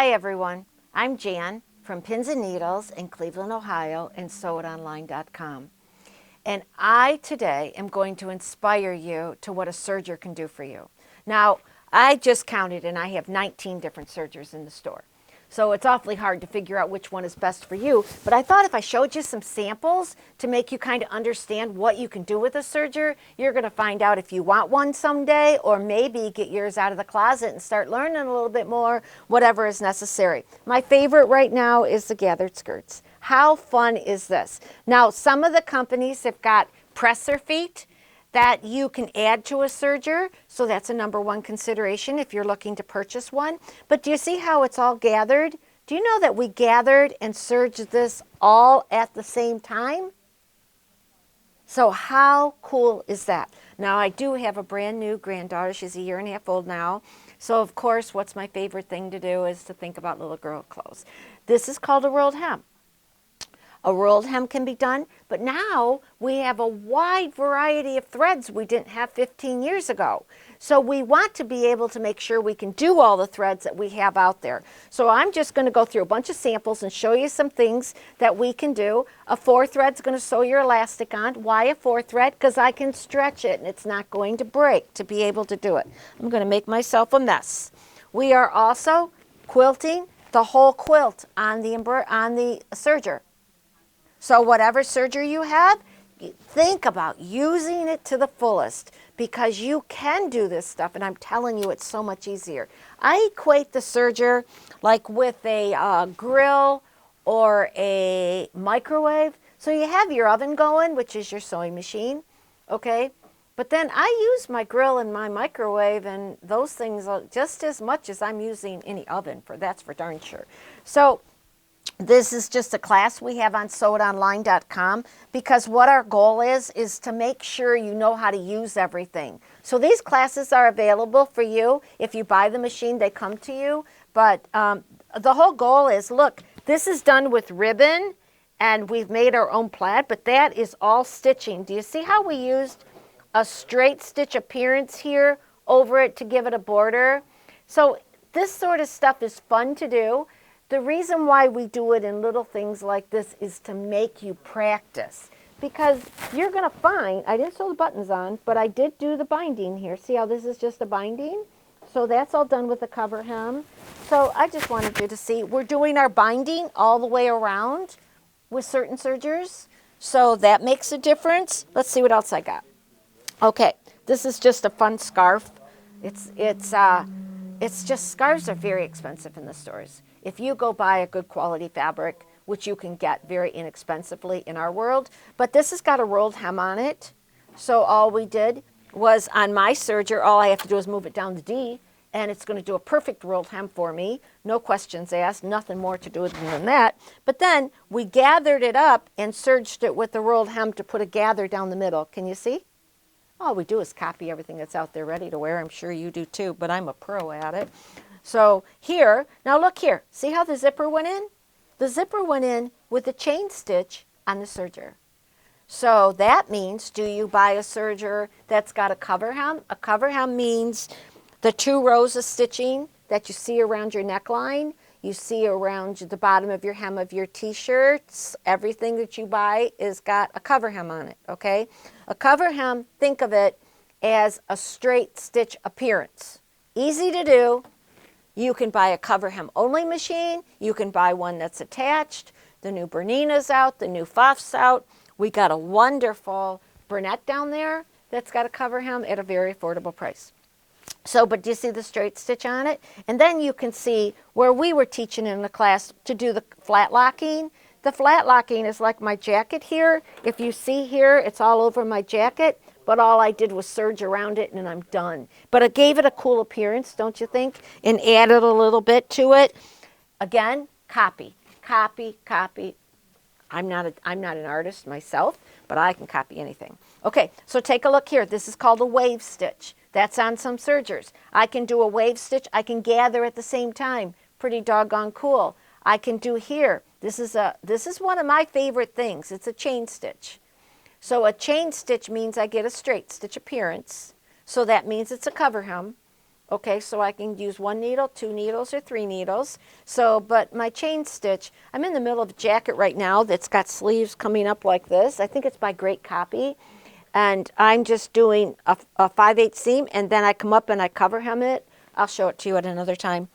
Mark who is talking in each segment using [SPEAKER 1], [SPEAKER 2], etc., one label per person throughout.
[SPEAKER 1] Hi everyone, I'm Jan from Pins and Needles in Cleveland, Ohio and sewItonline.com. And I today am going to inspire you to what a serger can do for you. Now, I just counted and I have 19 different sergers in the store. So it's awfully hard to figure out which one is best for you. But I thought if I showed you some samples to make you kind of understand what you can do with a serger, you're going to find out if you want one someday, or maybe get yours out of the closet and start learning a little bit more, whatever is necessary. My favorite right now is the gathered skirts. How fun is this? Now, some of the companies have got presser feet that you can add to a serger, so that's a number one consideration if you're looking to purchase one. But do you see how it's all gathered? Do you know that we gathered and serged this all at the same time? So how cool is that? Now, I do have a brand new granddaughter. She's a year and a half old now. So of course, what's my favorite thing to do is to think about little girl clothes. This is called a rolled hem. A rolled hem can be done, but now we have a wide variety of threads we didn't have 15 years ago. So we want to be able to make sure we can do all the threads that we have out there. So I'm just going to go through a bunch of samples and show you some things that we can do. A 4-thread is going to sew your elastic on. Why a 4-thread? Because I can stretch it and it's not going to break to be able to do it. I'm going to make myself a mess. We are also quilting the whole quilt on the serger. So whatever serger you have, think about using it to the fullest, because you can do this stuff, and I'm telling you, it's so much easier. I equate the serger like with a grill or a microwave. So you have your oven going, which is your sewing machine, okay? But then I use my grill and my microwave and those things just as much as I'm using any oven, that's for darn sure. So this is just a class we have on sewItonline.com, because what our goal is to make sure you know how to use everything. So these classes are available for you. If you buy the machine, they come to you. But the whole goal is, look, this is done with ribbon, and we've made our own plaid, but that is all stitching. Do you see how we used a straight stitch appearance here over it to give it a border? So this sort of stuff is fun to do. The reason why we do it in little things like this is to make you practice, because you're going to find, I didn't sew the buttons on, but I did do the binding here. See how this is just a binding? So that's all done with the cover hem. So I just wanted you to see, we're doing our binding all the way around with certain sergers. So that makes a difference. Let's see what else I got. Okay, this is just a fun scarf. It's just, scarves are very expensive in the stores. If you go buy a good quality fabric, which you can get very inexpensively in our world, but this has got a rolled hem on it. So all we did was, on my serger, all I have to do is move it down to D, and it's going to do a perfect rolled hem for me. No questions asked, nothing more to do than that. But then we gathered it up and serged it with the rolled hem to put a gather down the middle. Can you see? All we do is copy everything that's out there ready to wear. I'm sure you do too, but I'm a pro at it. So here, now look here. See how the zipper went in? The zipper went in with a chain stitch on the serger. So that means, do you buy a serger that's got a cover hem? A cover hem means the 2 rows of stitching that you see around your neckline, you see around the bottom of your hem of your t-shirts. Everything that you buy is got a cover hem on it, okay? A cover hem, think of it as a straight stitch appearance. Easy to do. You can buy a cover hem only machine. You can buy one that's attached. The new Bernina's out, the new Faf's out. We got a wonderful Bernette down there that's got a cover hem at a very affordable price. So, but do you see the straight stitch on it? And then you can see where we were teaching in the class to do the flat locking. The flat locking is like my jacket here. If you see here, it's all over my jacket. But all I did was serge around it and I'm done. But it gave it a cool appearance, don't you think? And added a little bit to it. Again, copy, copy, copy. I'm not an artist myself, but I can copy anything. Okay, so take a look here. This is called a wave stitch. That's on some sergers. I can do a wave stitch. I can gather at the same time. Pretty doggone cool. I can do here. This is one of my favorite things. It's a chain stitch. So a chain stitch means I get a straight stitch appearance. So that means it's a cover hem. Okay, so I can use 1 needle, 2 needles, or 3 needles. So, but my chain stitch, I'm in the middle of a jacket right now that's got sleeves coming up like this. I think it's by Great Copy. And I'm just doing a 5/8 seam, and then I come up and I cover hem it. I'll show it to you at another time.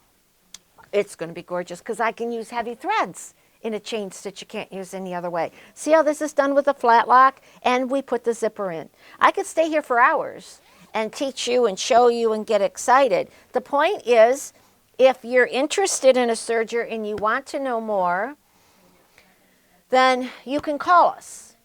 [SPEAKER 1] It's going to be gorgeous because I can use heavy threads in a chain stitch you can't use any other way. See how this is done with a flat lock? And we put the zipper in. I could stay here for hours and teach you and show you and get excited. The point is, if you're interested in a serger and you want to know more, then you can call us.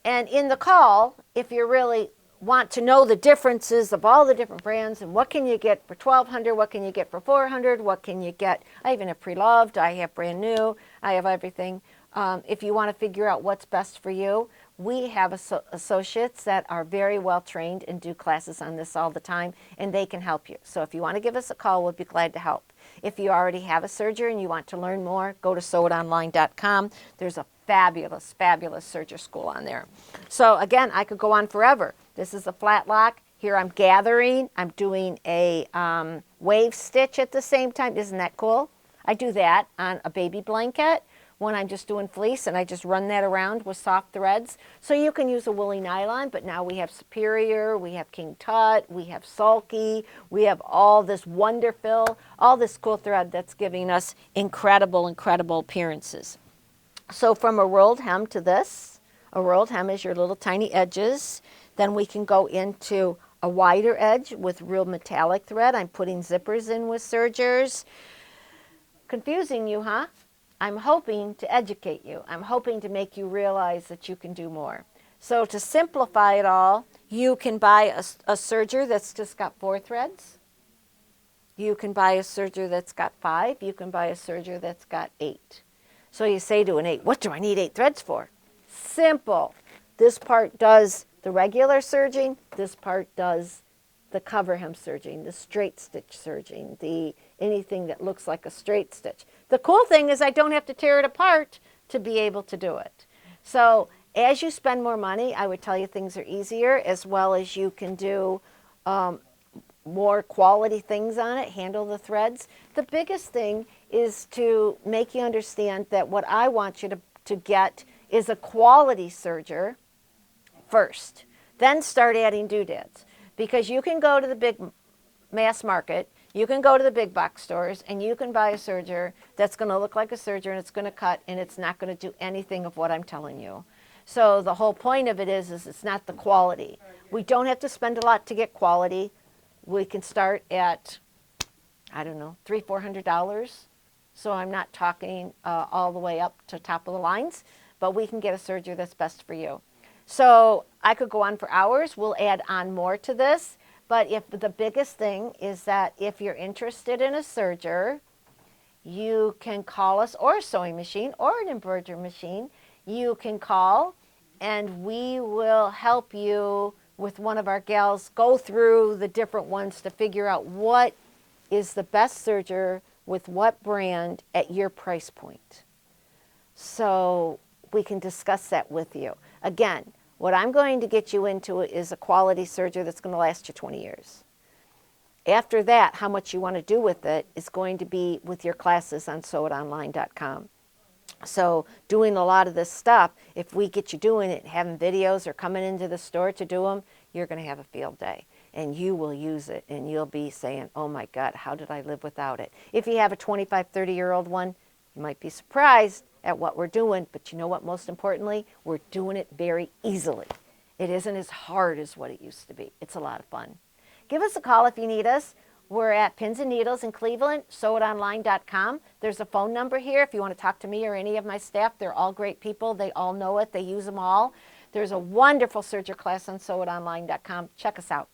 [SPEAKER 1] And in the call, if you really want to know the differences of all the different brands and what can you get for $1,200, what can you get for $400, what can you get, I even have pre-loved, I have brand new, I have everything. If you want to figure out what's best for you, we have associates that are very well trained and do classes on this all the time, and they can help you. So if you want to give us a call, we'll be glad to help. If you already have a serger and you want to learn more, go to sewItonline.com. There's a fabulous, fabulous serger school on there. So again, I could go on forever. This is a flat lock. Here I'm gathering. I'm doing a wave stitch at the same time. Isn't that cool? I do that on a baby blanket when I'm just doing fleece, and I just run that around with soft threads. So you can use a woolly nylon, but now we have Superior, we have King Tut, we have Sulky, we have all this Wonderfill, all this cool thread that's giving us incredible, incredible appearances. So from a rolled hem to this, a rolled hem is your little tiny edges. Then we can go into a wider edge with real metallic thread. I'm putting zippers in with sergers. Confusing you, huh? I'm hoping to educate you. I'm hoping to make you realize that you can do more. So to simplify it all, you can buy a serger that's just got 4 threads. You can buy a serger that's got 5. You can buy a serger that's got 8. So you say to an 8, what do I need 8 threads for? Simple. This part does the regular serging. This part does the cover hem serging, the straight stitch serging, the anything that looks like a straight stitch. The cool thing is I don't have to tear it apart to be able to do it. So as you spend more money, I would tell you things are easier, as well as you can do more quality things on it, handle the threads. The biggest thing is to make you understand that what I want you to get is a quality serger first. Then start adding doodads. Because you can go to the big mass market, you can go to the big box stores, and you can buy a serger that's going to look like a serger, and it's going to cut, and it's not going to do anything of what I'm telling you. So the whole point of it is it's not the quality. We don't have to spend a lot to get quality. We can start at, I don't know, $300-400. So I'm not talking all the way up to top of the lines, but we can get a serger that's best for you. So I could go on for hours. We'll add on more to this. But if the biggest thing is that if you're interested in a serger, you can call us, or a sewing machine or an embroidery machine. You can call and we will help you with one of our gals go through the different ones to figure out what is the best serger with what brand at your price point. So we can discuss that with you. Again, what I'm going to get you into is a quality serger that's going to last you 20 years. After that, how much you want to do with it is going to be with your classes on sewitonline.com. So doing a lot of this stuff, if we get you doing it, having videos or coming into the store to do them, you're going to have a field day. And you will use it, and you'll be saying, oh my God, how did I live without it? If you have a 25, 30-year-old one, you might be surprised at what we're doing, but you know what, most importantly, we're doing it very easily. It isn't as hard as what it used to be. It's a lot of fun. Give us a call if you need us. We're at Pins and Needles in Cleveland, sewitonline.com. There's a phone number here if you want to talk to me or any of my staff. They're all great people. They all know it. They use them all. There's a wonderful serger class on sewitonline.com. Check us out.